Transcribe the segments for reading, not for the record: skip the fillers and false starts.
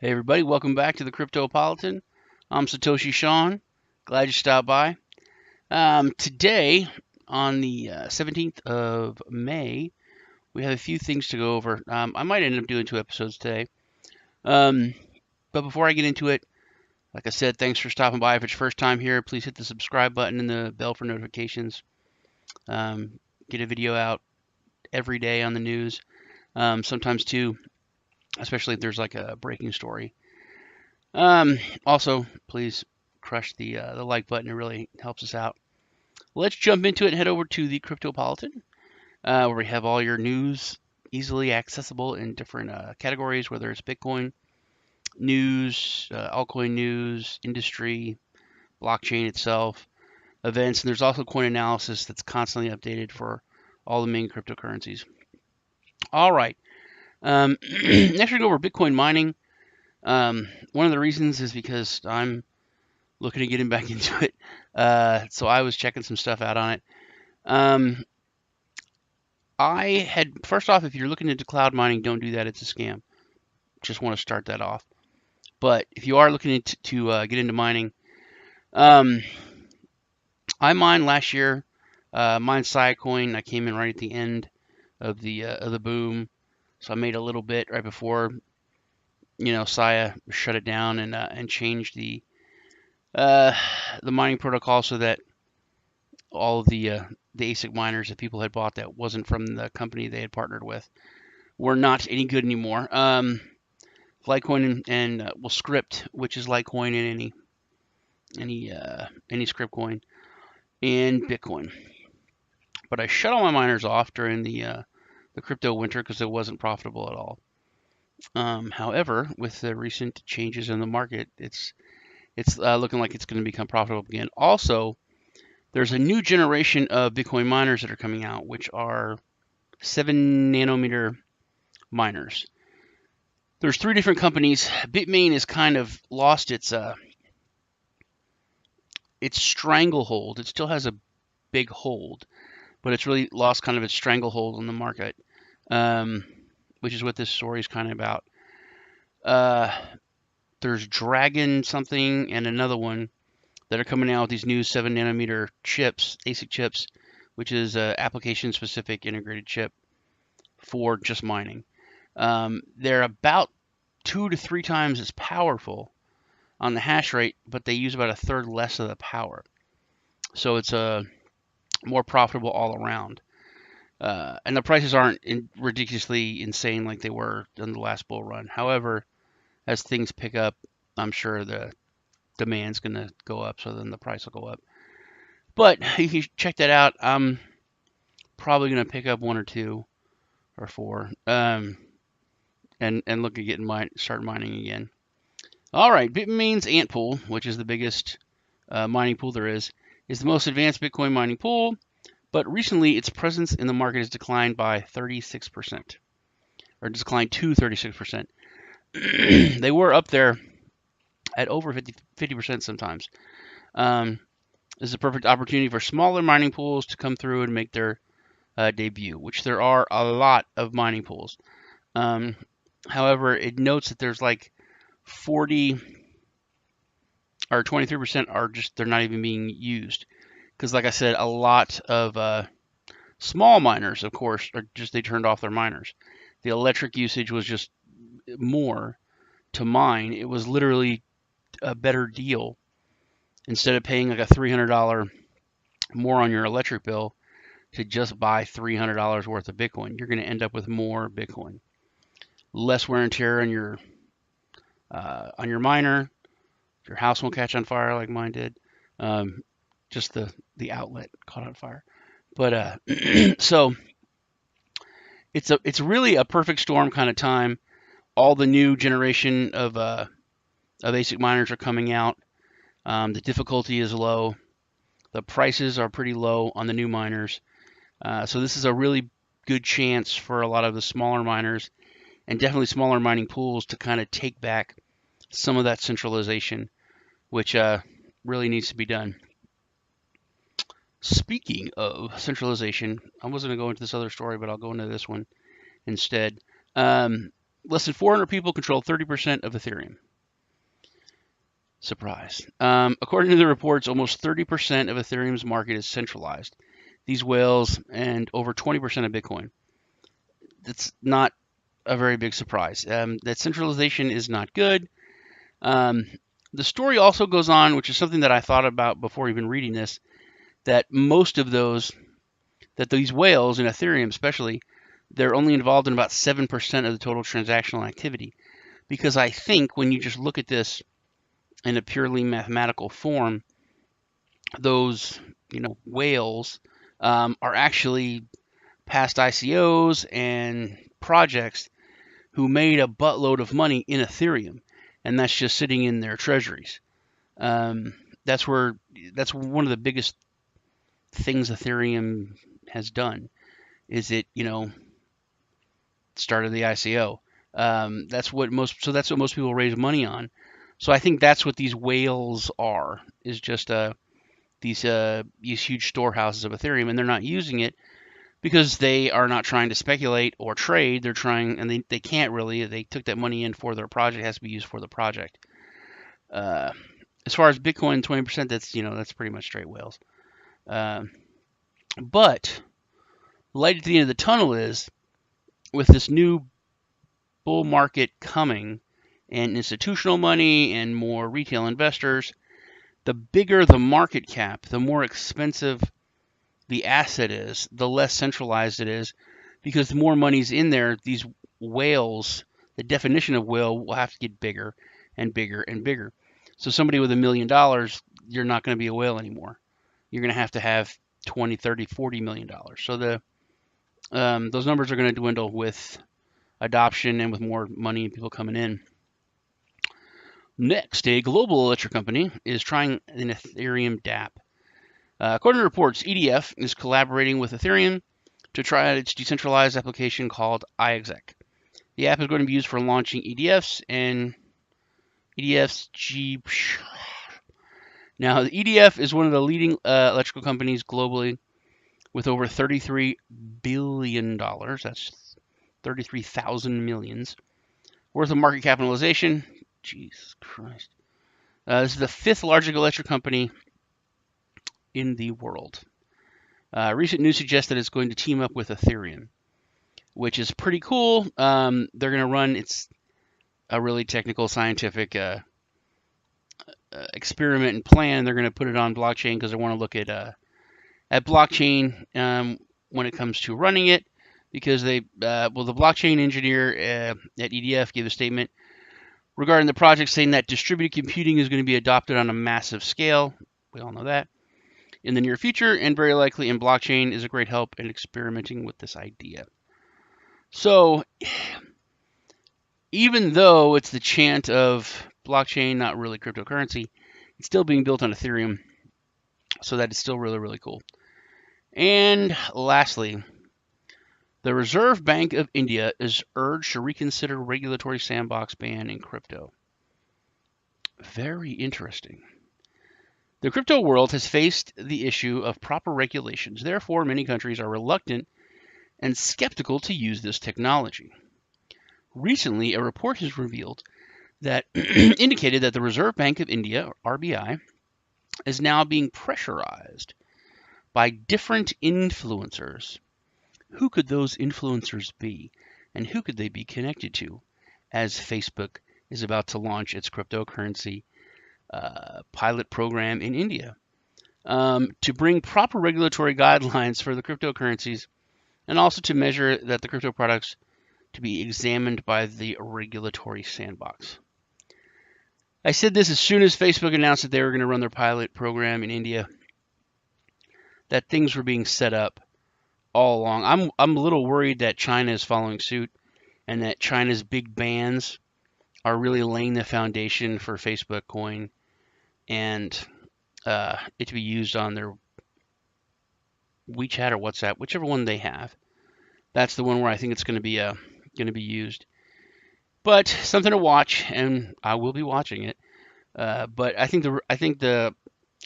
Hey everybody, welcome back to the Cryptopolitan. I'm Satoshi Sean. Glad you stopped by. Today, on the 17th of May, we have a few things to go over. I might end up doing 2 episodes today. Um, but before I get into it, like I said, thanks for stopping by. If it's your first time here, please hit the subscribe button and the bell for notifications. Get a video out every day on the news. Sometimes too, especially if there's like a breaking story. Also, please crush the like button. It really helps us out. Let's jump into it and head over to the Cryptopolitan, where we have all your news easily accessible in different categories, whether it's Bitcoin news, altcoin news, industry, blockchain itself, events, and there's also coin analysis that's constantly updated for all the main cryptocurrencies. All right. Next, we go over Bitcoin mining. One of the reasons is because I'm looking to get back into it. So I was checking some stuff out on it. I had, first off, if you're looking into cloud mining, don't do that. It's a scam. Just want to start that off. But if you are looking to get into mining, um, I mined last year. Mined Siacoin. I came in right at the end of the boom, so I made a little bit right before Sia shut it down and changed uh, the mining protocol so that all of the ASIC miners that people had bought that wasn't from the company they had partnered with were not any good anymore. Litecoin and well, Script, which is Litecoin and any script coin, and Bitcoin. But I shut all my miners off during the crypto winter because it wasn't profitable at all. However, with the recent changes in the market, it's looking like it's going to become profitable again. Also, there's a new generation of Bitcoin miners that are coming out, which are 7 nanometer miners. There's 3 different companies. Bitmain has kind of lost its stranglehold. It still has a big hold, but it's really lost kind of its stranglehold on the market, um, which is what this story is kind of about. Uh, there's Dragon something and another one that are coming out with these new 7 nanometer chips, ASIC chips, which is an application specific integrated chip for just mining. They're about 2 to 3 times as powerful on the hash rate, but they use about a third less of the power. So it's more profitable all around. And the prices aren't ridiculously insane like they were in the last bull run. However, as things pick up, I'm sure the demand's going to go up, so then the price will go up. But you can check that out. I'm probably going to pick up 1 or 2 or 4 and look at start mining again. All right, Bitmain's Ant Pool, which is the biggest mining pool there is the most advanced Bitcoin mining pool, but recently its presence in the market has declined by 36%, or declined to 36%. They were up there at over 50% sometimes. This is a perfect opportunity for smaller mining pools to come through and make their debut, which there are a lot of mining pools. However, it notes that there's like 40 or 23% are just, they're not even being used. Because like I said, a lot of small miners, of course, are just, they turned off their miners. The electric usage was just more to mine. It was literally a better deal. Instead of paying like a $300 more on your electric bill to just buy $300 worth of Bitcoin, you're going to end up with more Bitcoin. Less wear and tear on your miner. Your house won't catch on fire like mine did. Just the outlet caught on fire. But so it's really a perfect storm kind of time. All the new generation of ASIC miners are coming out. The difficulty is low. The prices are pretty low on the new miners. So this is a really good chance for a lot of the smaller miners and definitely smaller mining pools to kind of take back some of that centralization, which really needs to be done. Speaking of centralization, I wasn't going to go into this other story, but I'll go into this one instead. Less than 400 people control 30% of Ethereum. Surprise. According to the reports, almost 30% of Ethereum's market is centralized. These whales and over 20% of Bitcoin. That's not a very big surprise. That centralization is not good. Um, the story also goes on, which is something that I thought about before even reading this, that most of these whales in Ethereum especially, they're only involved in about 7% of the total transactional activity. Because I think when you just look at this in a purely mathematical form, those whales are actually past ICOs and projects who made a buttload of money in Ethereum, and that's just sitting in their treasuries. That's one of the biggest things Ethereum has done. Is it started the ICO? That's what most people raise money on. So I think that's what these whales are. Is just these huge storehouses of Ethereum, and they're not using it because they are not trying to speculate or trade. They're trying, and they can't really. They took that money in for their project. It has to be used for the project. As far as Bitcoin, 20%, that's pretty much straight whales. But light at the end of the tunnel is with this new bull market coming and institutional money and more retail investors, the bigger the market cap, the more expensive the asset is, the less centralized it is, because the more money's in there, these whales, the definition of whale will have to get bigger and bigger and bigger. So somebody with $1 million, you're not going to be a whale anymore. You're going to have 20, 30, 40 million dollars. So those numbers are going to dwindle with adoption and with more money and people coming in. Next, a global electric company is trying an Ethereum dApp. According to reports, EDF is collaborating with Ethereum to try out its decentralized application called iExec. The app is going to be used for launching EDFs and EDF's Now, the EDF is one of the leading electrical companies globally with over $33 billion. That's 33,000 millions worth of market capitalization. Jesus Christ. This is the 5th largest electric company in the world. Recent news suggests that it's going to team up with Ethereum, which is pretty cool. They're going to run, it's a really technical, scientific experiment and plan. They're going to put it on blockchain because they want to look at blockchain when it comes to running it. Because the blockchain engineer at EDF gave a statement regarding the project saying that distributed computing is going to be adopted on a massive scale. We all know that in the near future, and very likely in blockchain is a great help in experimenting with this idea. So even though it's the chant of blockchain, not really cryptocurrency, it's still being built on Ethereum, so that is still really, really cool. And lastly, the Reserve Bank of India is urged to reconsider regulatory sandbox ban in crypto. Very interesting. The crypto world has faced the issue of proper regulations. Therefore, many countries are reluctant and skeptical to use this technology. Recently, a report has revealed that indicated that the Reserve Bank of India, or RBI, is now being pressurized by different influencers. Who could those influencers be, and who could they be connected to, as Facebook is about to launch its cryptocurrency pilot program in India, to bring proper regulatory guidelines for the cryptocurrencies, and also to measure that the crypto products to be examined by the regulatory sandbox. I said this as soon as Facebook announced that they were going to run their pilot program in India, that things were being set up all along. I'm a little worried that China is following suit and that China's big bans are really laying the foundation for Facebook Coin and it to be used on their WeChat or WhatsApp, whichever one they have. That's the one where I think it's going to be used. But something to watch, and I will be watching it. But I think the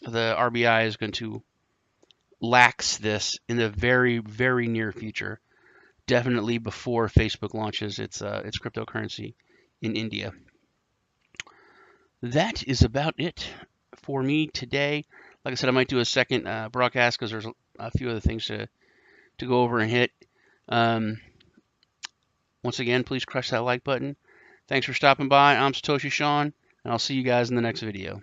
RBI is going to lax this in the very, very near future definitely before Facebook launches its cryptocurrency in India. That is about it for me today. Like I said, I might do a second broadcast because there's a few other things to go over and hit. Once again, please crush that like button. Thanks for stopping by. I'm Satoshi Sean, and I'll see you guys in the next video.